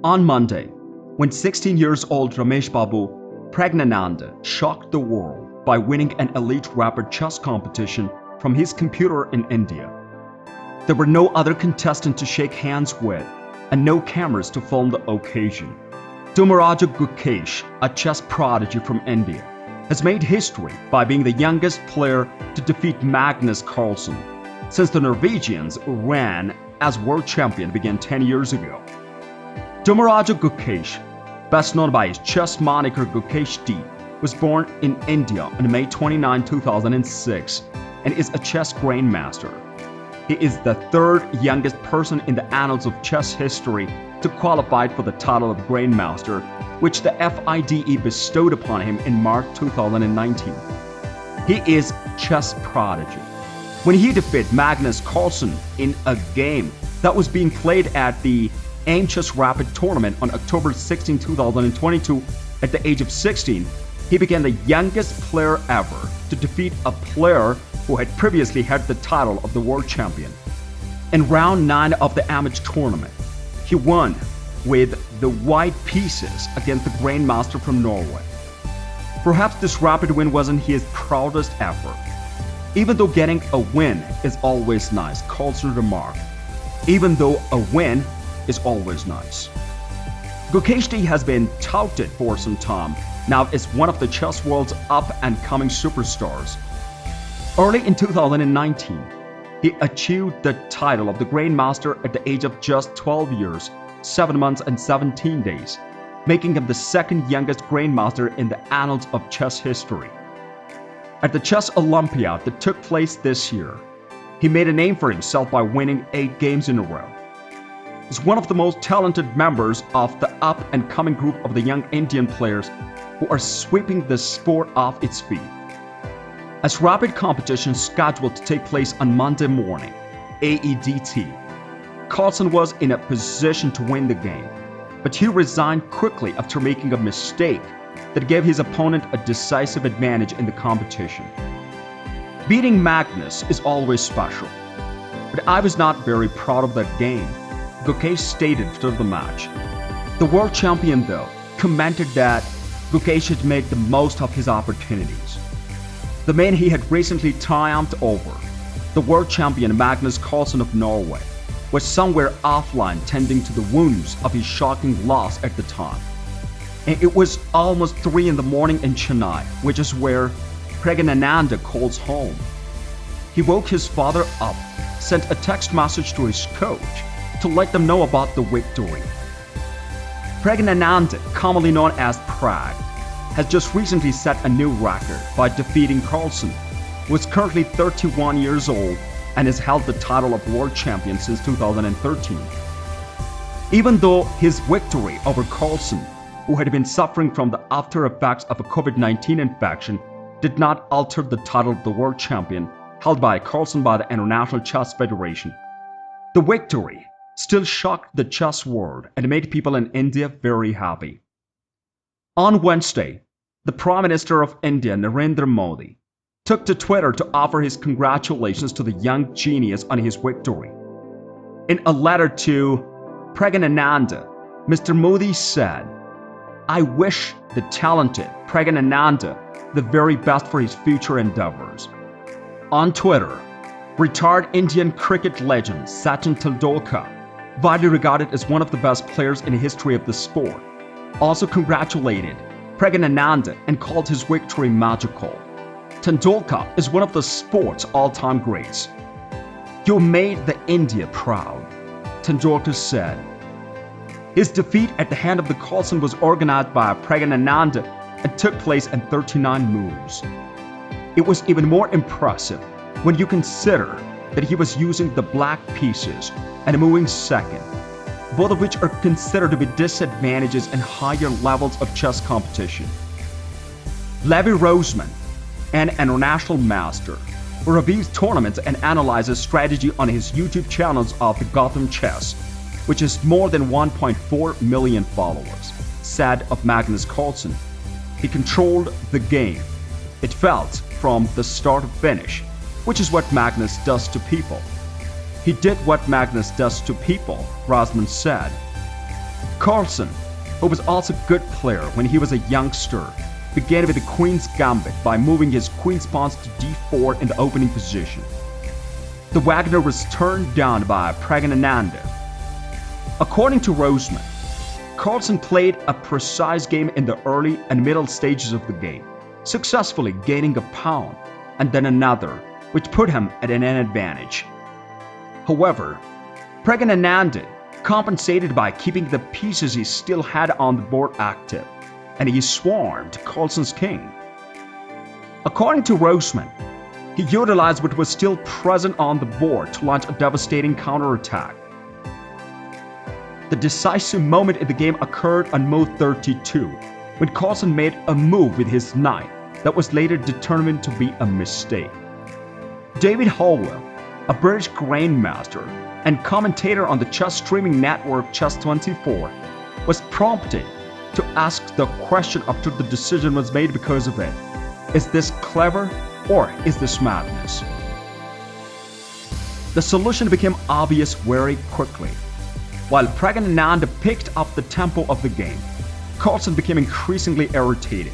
On Monday, when 16 years old Rameshbabu Praggnanandhaa shocked the world by winning an elite rapid chess competition from his computer in India. There were no other contestant to shake hands with and no cameras to film the occasion. Dommaraju Gukesh, a chess prodigy from India, has made history by being the youngest player to defeat Magnus Carlsen since the Norwegians ran as world champion began 10 years ago. Dommaraju Gukesh, best known by his chess moniker Gukesh D, was born in India on May 29, 2006 and is a chess grandmaster. He is the third youngest person in the annals of chess history to qualify for the title of Grandmaster, which the FIDE bestowed upon him in March 2019. He is chess prodigy. When he defeated Magnus Carlsen in a game that was being played at the Aimchess Rapid Tournament on October 16, 2022, at the age of 16, he became the youngest player ever to defeat a player who had previously had the title of the world champion. In round 9 of the Aimchess tournament, he won with the white pieces against the Grandmaster from Norway. Perhaps this rapid win wasn't his proudest effort. Even though getting a win is always nice, Carlsen remarked. Even though a win is always nice. Gukesh D has been touted for some time, now is one of the chess world's up-and-coming superstars. Early in 2019, he achieved the title of the Grandmaster at the age of just 12 years, 7 months and 17 days, making him the second youngest Grandmaster in the annals of chess history. At the Chess Olympiad that took place this year, he made a name for himself by winning 8 games in a row. He's one of the most talented members of the up-and-coming group of the young Indian players who are sweeping the sport off its feet. As rapid competition scheduled to take place on Monday morning, AEDT, Carlsen was in a position to win the game, but he resigned quickly after making a mistake that gave his opponent a decisive advantage in the competition. Beating Magnus is always special, but I was not very proud of that game, Gukesh stated after the match. The world champion, though, commented that Gukesh had made the most of his opportunities. The man he had recently triumphed over, the world champion Magnus Carlsen of Norway, was somewhere offline tending to the wounds of his shocking loss at the time. And it was almost 3 in the morning in Chennai, which is where Praggnanandhaa calls home. He woke his father up, sent a text message to his coach to let them know about the victory. Praggnanandhaa, commonly known as Prag, has just recently set a new record by defeating Carlsen, who is currently 31 years old and has held the title of world champion since 2013. Even though his victory over Carlsen, who had been suffering from the after effects of a COVID-19 infection, did not alter the title of the world champion held by Carlsen by the International Chess Federation. The victory still shocked the chess world and made people in India very happy. On Wednesday, the Prime Minister of India, Narendra Modi, took to Twitter to offer his congratulations to the young genius on his victory. In a letter to Praggnanandhaa, Mr. Modi said, "I wish the talented Praggnanandhaa the very best for his future endeavors." On Twitter, retired Indian cricket legend Sachin Tendulkar, widely regarded as one of the best players in the history of the sport, also congratulated Praggnanandhaa and called his victory magical. Tendulkar is one of the sport's all-time greats. "You made the India proud," Tendulkar said. His defeat at the hand of the Carlsen was organized by Praggnanandhaa and took place in 39 moves. It was even more impressive when you consider that he was using the black pieces and moving second, both of which are considered to be disadvantages in higher levels of chess competition. Levi Roseman, an international master, who reviews tournaments and analyzes strategy on his YouTube channels of the Gotham Chess, which has more than 1.4 million followers, said of Magnus Carlsen, "He controlled the game. It felt from the start to finish, which is what Magnus does to people." He did what Magnus does to people, Rosman said. Carlsen, who was also a good player when he was a youngster, began with the Queen's Gambit by moving his Queen's pawns to d4 in the opening position. The Wagner was turned down by Praggnanandhaa. According to Roseman, Carlsen played a precise game in the early and middle stages of the game, successfully gaining a pawn and then another, which put him at an advantage. However, Praggnanandhaa compensated by keeping the pieces he still had on the board active, and he swarmed Carlsen's king. According to Roseman, he utilized what was still present on the board to launch a devastating counterattack. The decisive moment in the game occurred on move 32, when Carlsen made a move with his knight that was later determined to be a mistake. David Howell, a British Grandmaster and commentator on the chess streaming network Chess24, was prompted to ask the question after the decision was made because of it. Is this clever or is this madness? The solution became obvious very quickly. While Praggnanandhaa picked up the tempo of the game, Carlsen became increasingly irritated.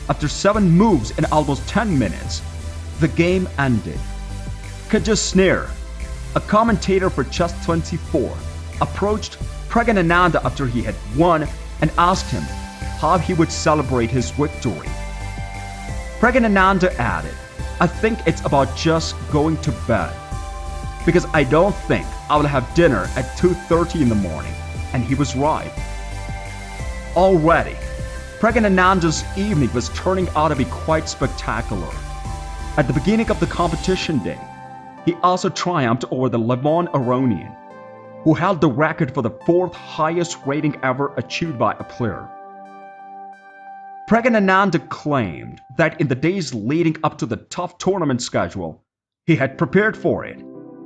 After 7 moves in almost 10 minutes, the game ended. Kajasnir, a commentator for Chess24, approached Praggnanandhaa after he had won and asked him how he would celebrate his victory. Praggnanandhaa added, "I think it's about just going to bed, because I don't think I will have dinner at 2:30 in the morning," and he was right. Already, Praggnanandhaa's evening was turning out to be quite spectacular. At the beginning of the competition day, he also triumphed over the Levon Aronian, who held the record for the 4th highest rating ever achieved by a player. Praggnanandhaa claimed that in the days leading up to the tough tournament schedule, he had prepared for it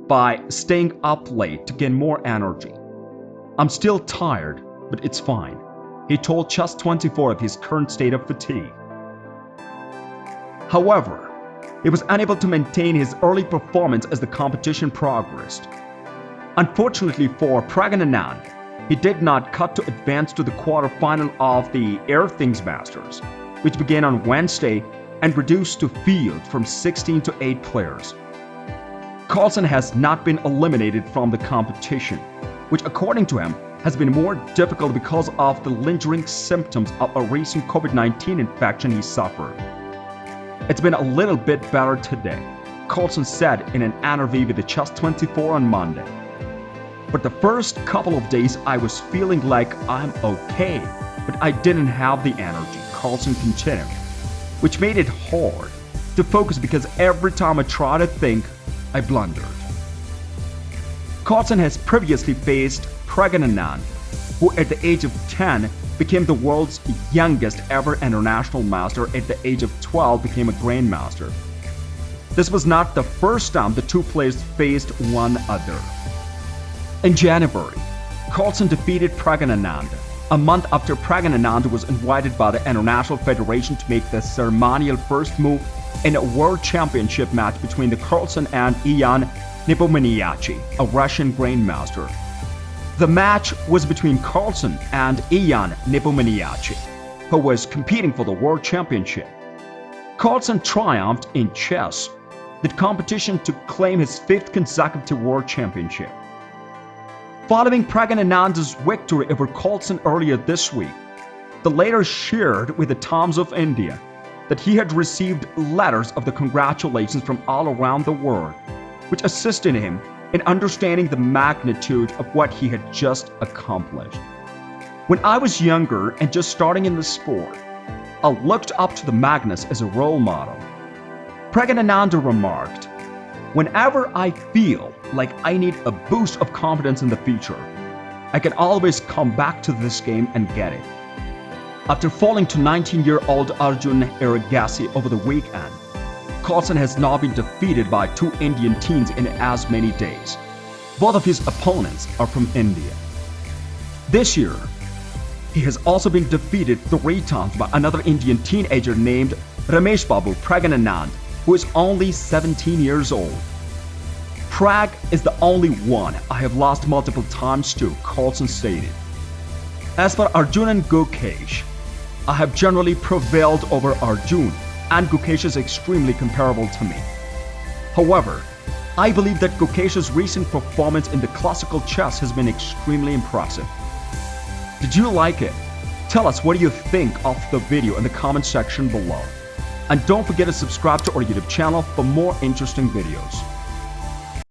by staying up late to gain more energy. "I'm still tired, but it's fine," he told Chess24 of his current state of fatigue. However, he was unable to maintain his early performance as the competition progressed. Unfortunately for Praggnanandhaa, he did not cut to advance to the quarterfinal of the Air Things Masters, which began on Wednesday and reduced to field from 16 to 8 players. Carlsen has not been eliminated from the competition, which according to him has been more difficult because of the lingering symptoms of a recent COVID-19 infection he suffered. "It's been a little bit better today," Carlsen said in an interview with the Chess24 on Monday. "But the first couple of days I was feeling like I'm okay, but I didn't have the energy," Carlsen continued, which made it hard to focus because every time I tried to think, I blundered. Carlsen has previously faced Praggnanandhaa, who at the age of 10 became the world's youngest ever international master, at the age of 12 became a grandmaster. This was not the first time the two players faced one another. In January, Carlsen defeated Praggnanandhaa, a month after Praggnanandhaa was invited by the International Federation to make the ceremonial first move in a World Championship match between the Carlsen and Ian Nepomniachtchi, a Russian grandmaster. The match was between Carlsen and Ian Nepomniachtchi, who was competing for the World Championship. Carlsen triumphed in chess, the competition to claim his 5th consecutive World Championship. Following Praggnanandhaa's victory over Carlsen earlier this week, the latter shared with the Times of India that he had received letters of the congratulations from all around the world, which assisted him in understanding the magnitude of what he had just accomplished. "When I was younger and just starting in the sport, I looked up to the Magnus as a role model," Praggnanandhaa remarked. "Whenever I feel like I need a boost of confidence in the future, I can always come back to this game and get it." After falling to 19-year-old Arjun Erigaisi over the weekend, Carlsen has now been defeated by 2 Indian teams in as many days. Both of his opponents are from India. This year, he has also been defeated 3 times by another Indian teenager named Rameshbabu Praggnanandhaa, who is only 17 years old. "Prag is the only one I have lost multiple times to," Carlsen stated. As for Arjun and Gukesh, I have generally prevailed over Arjun, and Gukesh is extremely comparable to me. However, I believe that Gukesh's recent performance in the classical chess has been extremely impressive. Did you like it? Tell us what do you think of the video in the comment section below. And don't forget to subscribe to our YouTube channel for more interesting videos.